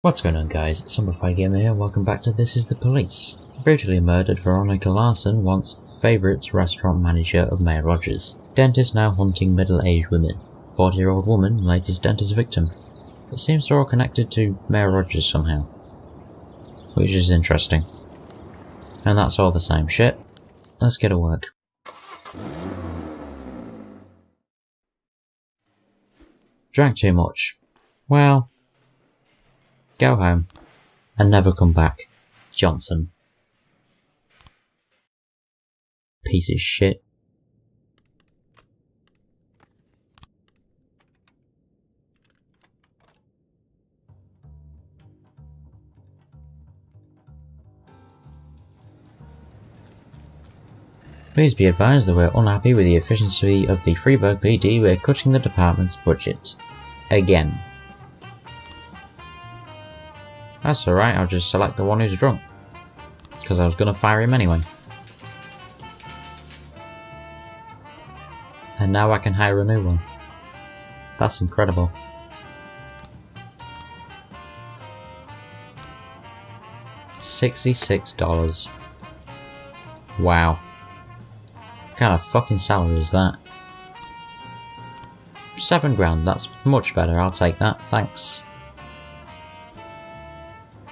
What's going on, guys? ZombifiedGamer here, welcome back to This Is the Police. Brutally murdered Veronica Larson, once favourite restaurant manager of Mayor Rogers. Dentist now hunting middle-aged women. 40-year-old woman, latest dentist victim. It seems they're all connected to Mayor Rogers somehow. Which is interesting. And that's all the same shit. Let's get to work. Drank too much. Well, go home and never come back. Johnson. Piece of shit. Please be advised that we're unhappy with the efficiency of the Freeburg PD. We're cutting the department's budget. Again. That's alright, I'll just select the one who's drunk. Because I was gonna fire him anyway. And now I can hire a new one. That's incredible. $66. Wow. What kind of fucking salary is that? 7 grand, that's much better, I'll take that, thanks.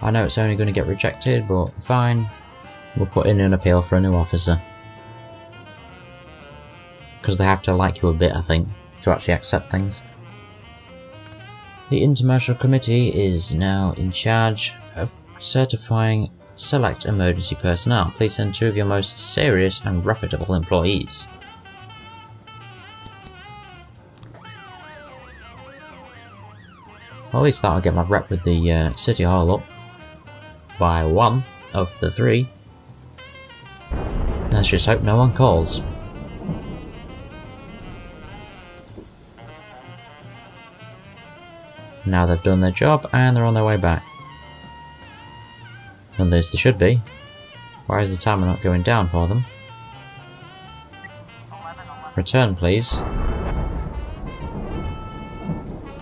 I know it's only going to get rejected, but fine. We'll put in an appeal for a new officer. Because they have to like you a bit, I think, to actually accept things. The Intermercial Committee is now in charge of certifying select emergency personnel. Please send 2 of your most serious and reputable employees. Well, at least that'll get my rep with the City Hall up. By 1 of the 3. Let's just hope no one calls. Now they've done their job and they're on their way back. At least they should be. Why is the timer not going down for them? Return, please.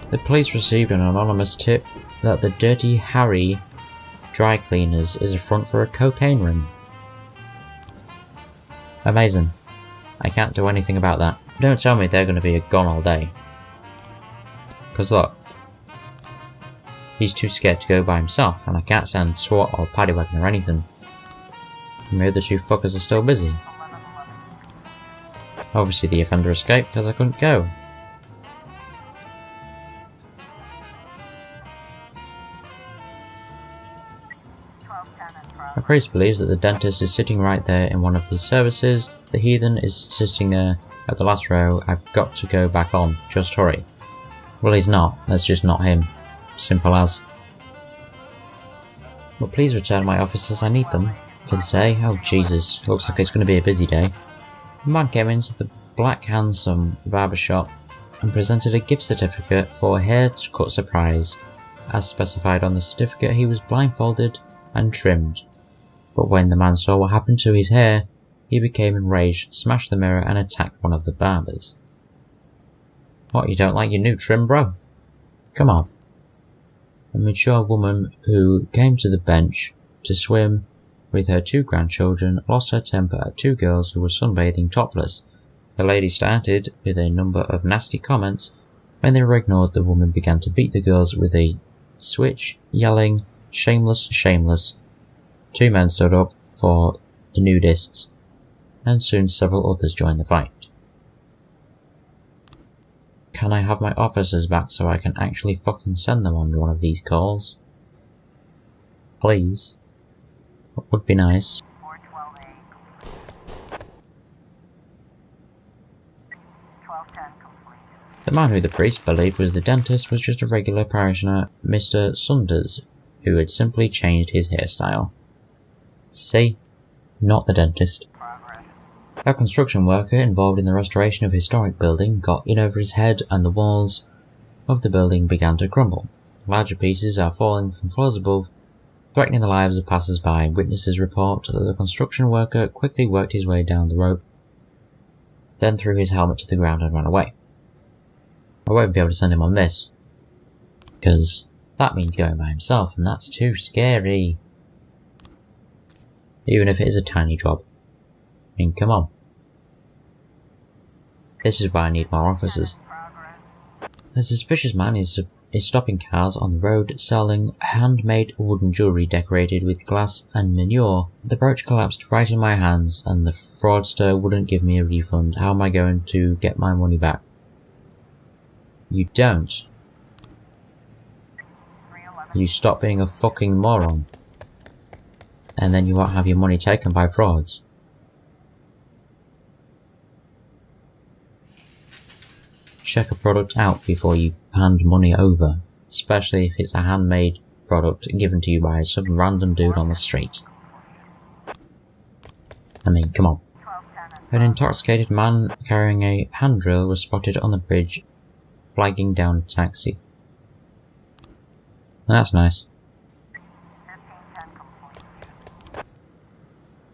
The police received an anonymous tip that the Dirty Harry Dry Cleaners is a front for a cocaine ring. Amazing. I can't do anything about that. Don't tell me they're going to be gone all day. Because look, he's too scared to go by himself, and I can't send SWAT or paddy wagon or anything. Maybe the 2 fuckers are still busy. Obviously the offender escaped because I couldn't go. A priest believes that the dentist is sitting right there in one of his services. The heathen is sitting there at the last row. I've got to go back on. Just hurry. Well, he's not. That's just not him. Simple as. But please return my officers. I need them for the day. Oh, Jesus. Looks like it's going to be a busy day. The man came into the Black Handsome barbershop and presented a gift certificate for a haircut surprise. As specified on the certificate, he was blindfolded and trimmed. But when the man saw what happened to his hair, he became enraged, smashed the mirror and attacked one of the barbers. What, you don't like your new trim, bro? Come on. A mature woman who came to the bench to swim with her 2 grandchildren lost her temper at 2 girls who were sunbathing topless. The lady started with a number of nasty comments. When they were ignored, the woman began to beat the girls with a switch, yelling, "Shameless, shameless." 2 men stood up for the nudists, and soon several others joined the fight. Can I have my officers back so I can actually fucking send them on one of these calls? Please. That would be nice. The man who the priest believed was the dentist was just a regular parishioner, Mr. Saunders, who had simply changed his hairstyle. See? Not the dentist. A construction worker involved in the restoration of a historic building got in over his head and the walls of the building began to crumble. Larger pieces are falling from floors above, threatening the lives of passers-by. Witnesses report that the construction worker quickly worked his way down the rope, then threw his helmet to the ground and ran away. I won't be able to send him on this, because That means going by himself, and that's too scary. Even if it is a tiny job. I mean, come on. This is why I need more officers. The suspicious man is stopping cars on the road selling handmade wooden jewellery decorated with glass and manure. The brooch collapsed right in my hands and the fraudster wouldn't give me a refund. How am I going to get my money back? You don't. You stop being a fucking moron. And then you won't have your money taken by frauds. Check a product out before you hand money over, especially if it's a handmade product given to you by some random dude on the street. I mean, come on. An intoxicated man carrying a hand drill was spotted on the bridge, flagging down a taxi. That's nice.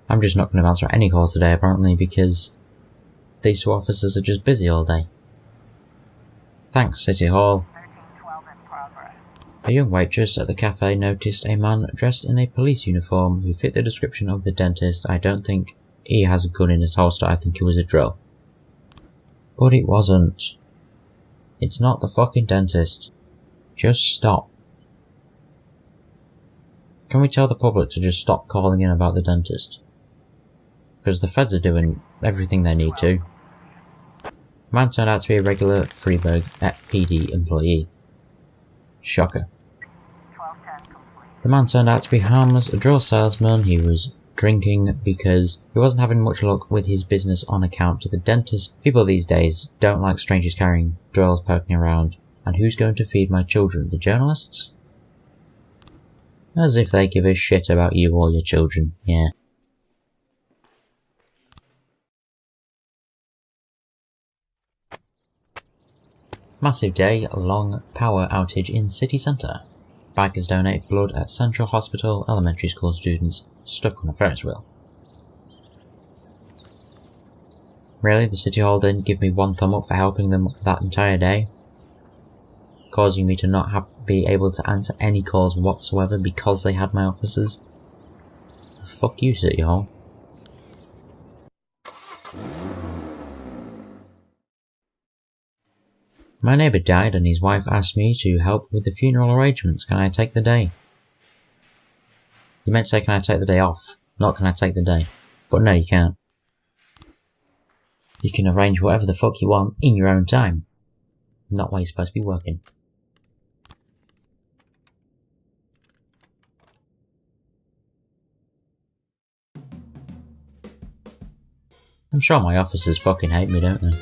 I'm just not going to answer any calls today, apparently, because these two officers are just busy all day. Thanks, City Hall. A young waitress at the cafe noticed a man dressed in a police uniform who fit the description of the dentist. I don't think he has a gun in his holster, I think it was a drill. But it wasn't. It's not the fucking dentist. Just stop. Can we tell the public to just stop calling in about the dentist? Because the feds are doing everything they need to. The man turned out to be a regular Freeburg PD employee. Shocker. The man turned out to be harmless, a drill salesman. He was drinking because he wasn't having much luck with his business on account to the dentist. People these days don't like strangers carrying drills poking around. And who's going to feed my children? The journalists? As if they give a shit about you or your children, yeah. Massive day, long power outage in city centre. Bikers donate blood at Central Hospital, elementary school students stuck on a Ferris wheel. Really, the City Hall didn't give me one thumb up for helping them that entire day? Causing me to not be able to answer any calls whatsoever because they had my officers? Fuck you, City Hall. My neighbour died and his wife asked me to help with the funeral arrangements. Can I take the day? You meant to say, can I take the day off? Not can I take the day. But no, you can't. You can arrange whatever the fuck you want in your own time. Not while you're supposed to be working. I'm sure my officers fucking hate me, don't they?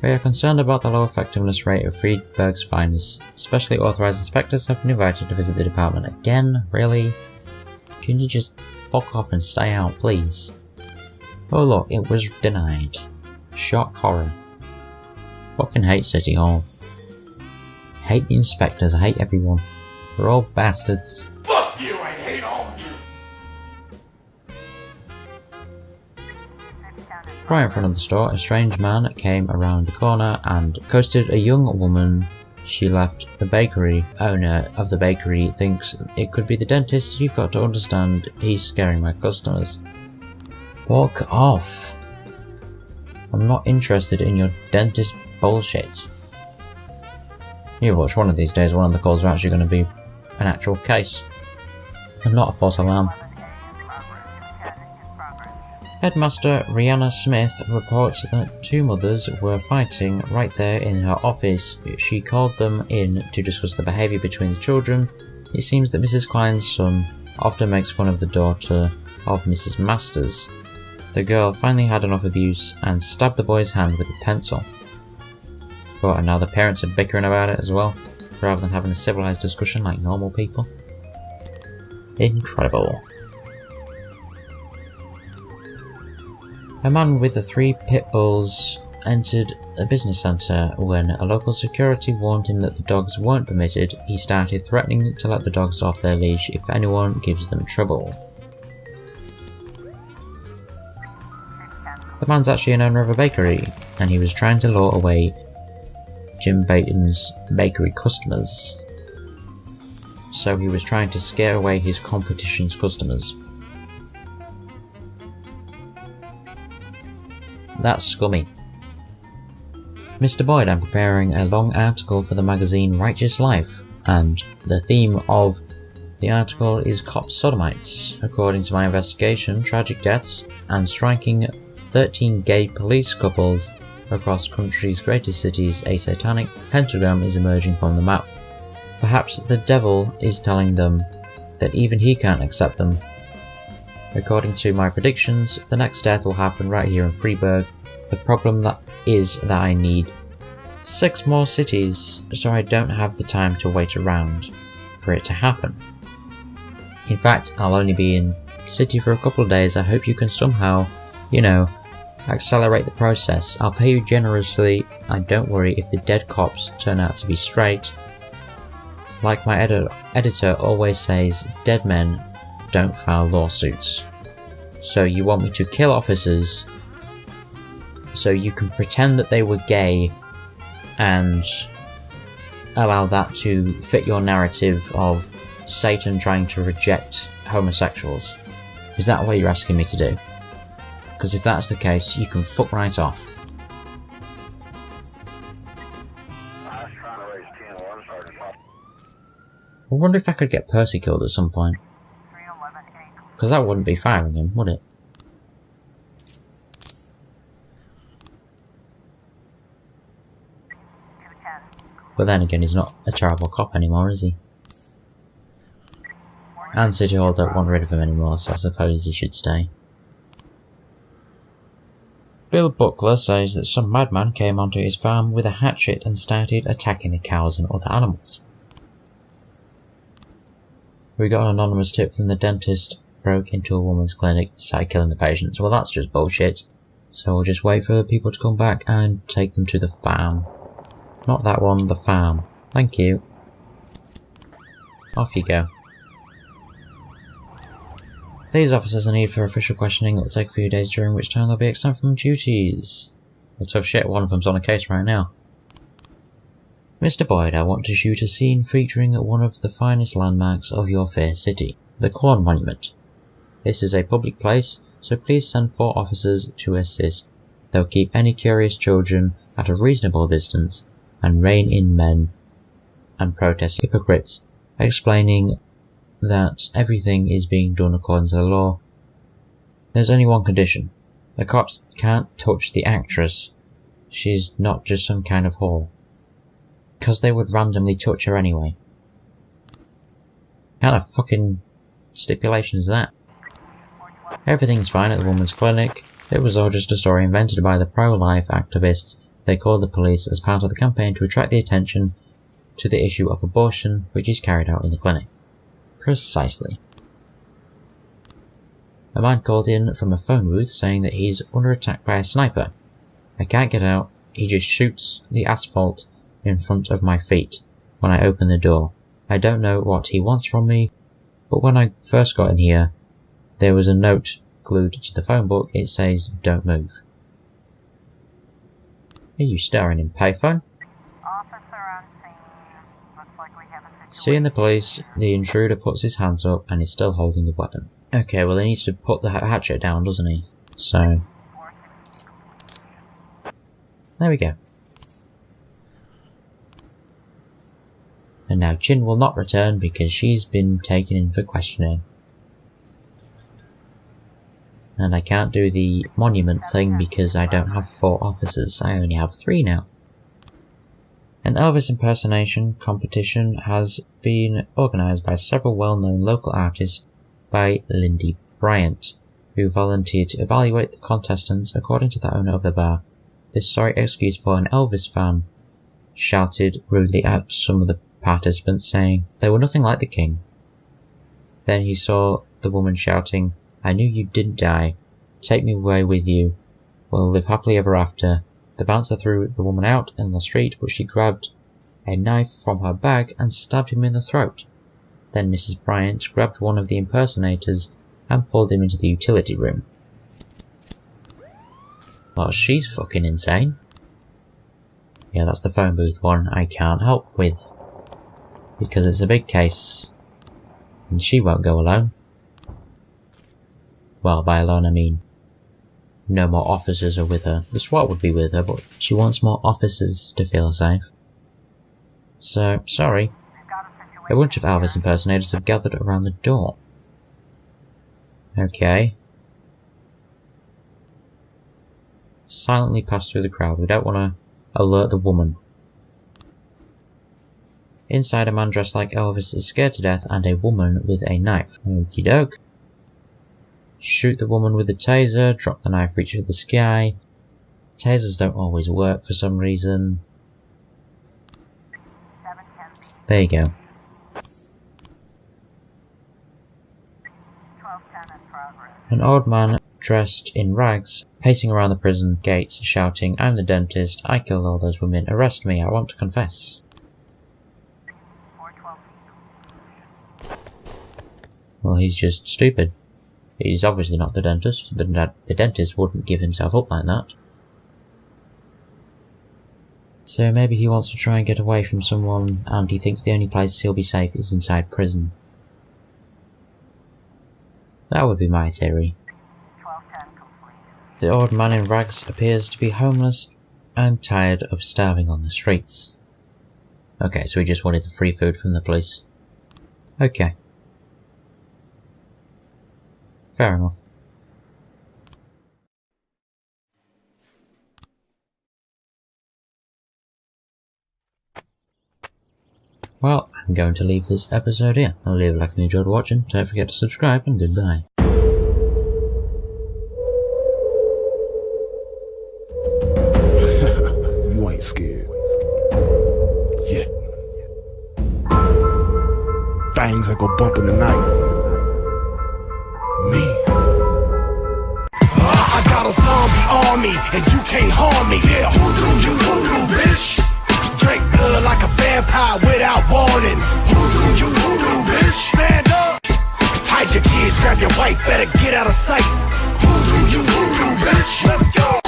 We are concerned about the low effectiveness rate of Freeburg's findings. Specially authorised inspectors have been invited to visit the department again. Really? Can you just fuck off and stay out, please? Oh look, it was denied. Shock horror. Fucking hate City Hall. Hate the inspectors, I hate everyone. They're all bastards. Fuck you, I hate all of you! Right in front of the store, a strange man came around the corner and accosted a young woman. She left the bakery. Owner of the bakery thinks it could be the dentist. You've got to understand, he's scaring my customers. Fuck off. I'm not interested in your dentist bullshit. You watch, one of these days one of the calls are actually going to be an actual case and not a false alarm. Headmaster Rihanna Smith reports that two mothers were fighting right there in her office. She called them in to discuss the behaviour between the children. It seems that Mrs. Klein's son often makes fun of the daughter of Mrs. Masters. The girl finally had enough abuse and stabbed the boy's hand with a pencil. But and now the parents are bickering about it as well, rather than having a civilised discussion like normal people. Incredible. A man with the 3 pit bulls entered a business centre. When a local security warned him that the dogs weren't permitted, he started threatening to let the dogs off their leash if anyone gives them trouble. The man's actually an owner of a bakery. and he was trying to lure away Jim Baton's bakery customers. So he was trying to scare away his competition's customers. That's scummy. Mr. Boyd, I'm preparing a long article for the magazine Righteous Life, and the theme of the article is cop sodomites. According to my investigation, tragic deaths and striking 13 gay police couples across country's greatest cities, a satanic pentagram is emerging from the map. Perhaps the devil is telling them that even he can't accept them. According to my predictions, the next death will happen right here in Freeburg. The problem is that I need 6 more cities, so I don't have the time to wait around for it to happen. In fact, I'll only be in city for a couple of days. I hope you can somehow, accelerate the process. I'll pay you generously, and don't worry if the dead cops turn out to be straight. Like my editor always says, dead men don't file lawsuits. So you want me to kill officers so you can pretend that they were gay and allow that to fit your narrative of Satan trying to reject homosexuals. Is that what you're asking me to do? Because if that's the case, you can fuck right off. I wonder if I could get Percy killed at some point. Because that wouldn't be firing him, would it? But then again, he's not a terrible cop anymore, is he? And City Hall don't want rid of him anymore, so I suppose he should stay. Bill Buckler says that some madman came onto his farm with a hatchet and started attacking the cows and other animals. We got an anonymous tip from the dentist, broke into a woman's clinic, started killing the patients. Well, that's just bullshit. So we'll just wait for people to come back and take them to the farm. Not that one, the farm. Thank you. Off you go. These officers are needed for official questioning. It will take a few days, during which time they'll be exempt from duties. Well, tough shit, one of them's on a case right now. Mr. Boyd, I want to shoot a scene featuring one of the finest landmarks of your fair city, the Corn Monument. This is a public place, so please send 4 officers to assist. They'll keep any curious children at a reasonable distance and rein in men and protest hypocrites, explaining that everything is being done according to the law. There's only one condition. The cops can't touch the actress. She's not just some kind of whore. Because they would randomly touch her anyway. What kind of fucking stipulation is that? Everything's fine at the woman's clinic. It was all just a story invented by the pro-life activists. They called the police as part of the campaign to attract the attention to the issue of abortion, which is carried out in the clinic. Precisely. A man called in from a phone booth saying that he's under attack by a sniper. I can't get out. He just shoots the asphalt in front of my feet when I open the door. I don't know what he wants from me, but when I first got in here, there was a note glued to the phone book. It says, "Don't move." Are you staring in payphone? Seeing the police, the intruder puts his hands up and is still holding the weapon. Okay, well he needs to put the hatchet down, doesn't he? So... there we go. And now Chin will not return because she's been taken in for questioning. And I can't do the monument thing because I don't have 4 officers, I only have 3 now. An Elvis impersonation competition has been organised by several well-known local artists by Lindy Bryant, who volunteered to evaluate the contestants. According to the owner of the bar, this sorry excuse for an Elvis fan shouted rudely at some of the participants, saying they were nothing like the king. Then he saw the woman shouting, "I knew you didn't die. Take me away with you. We'll live happily ever after." The bouncer threw the woman out in the street, but she grabbed a knife from her bag and stabbed him in the throat. Then Mrs. Bryant grabbed one of the impersonators and pulled him into the utility room. Well, she's fucking insane. Yeah, that's the phone booth one I can't help with. Because it's a big case. And she won't go alone. Well, by alone I mean no more officers are with her. The SWAT would be with her, but she wants more officers to feel safe. So, sorry. A bunch of Elvis impersonators have gathered around the door. Okay. Silently pass through the crowd. We don't want to alert the woman. Inside, a man dressed like Elvis is scared to death, and a woman with a knife. Okie doke. Shoot the woman with a taser, drop the knife, reach for the sky. Tasers don't always work for some reason. There you go. An old man dressed in rags, pacing around the prison gates, shouting, "I'm the dentist, I killed all those women, arrest me, I want to confess." Well, he's just stupid. He's obviously not the dentist. The dentist wouldn't give himself up like that. So maybe he wants to try and get away from someone, and he thinks the only place he'll be safe is inside prison. That would be my theory. The old man in rags appears to be homeless and tired of starving on the streets. Okay, so he just wanted the free food from the police. Okay. Fair enough. Well, I'm going to leave this episode here. I'll leave a like if you enjoyed watching. Don't forget to subscribe, and goodbye. You ain't scared. Yeah. Things that go bump in the night. Me. I got a zombie army, and you can't harm me. Yeah, who do, bitch? Drink blood like a vampire without warning. Who do, bitch? Stand up. Hide your kids, grab your wife, better get out of sight. Who do, bitch? Let's go.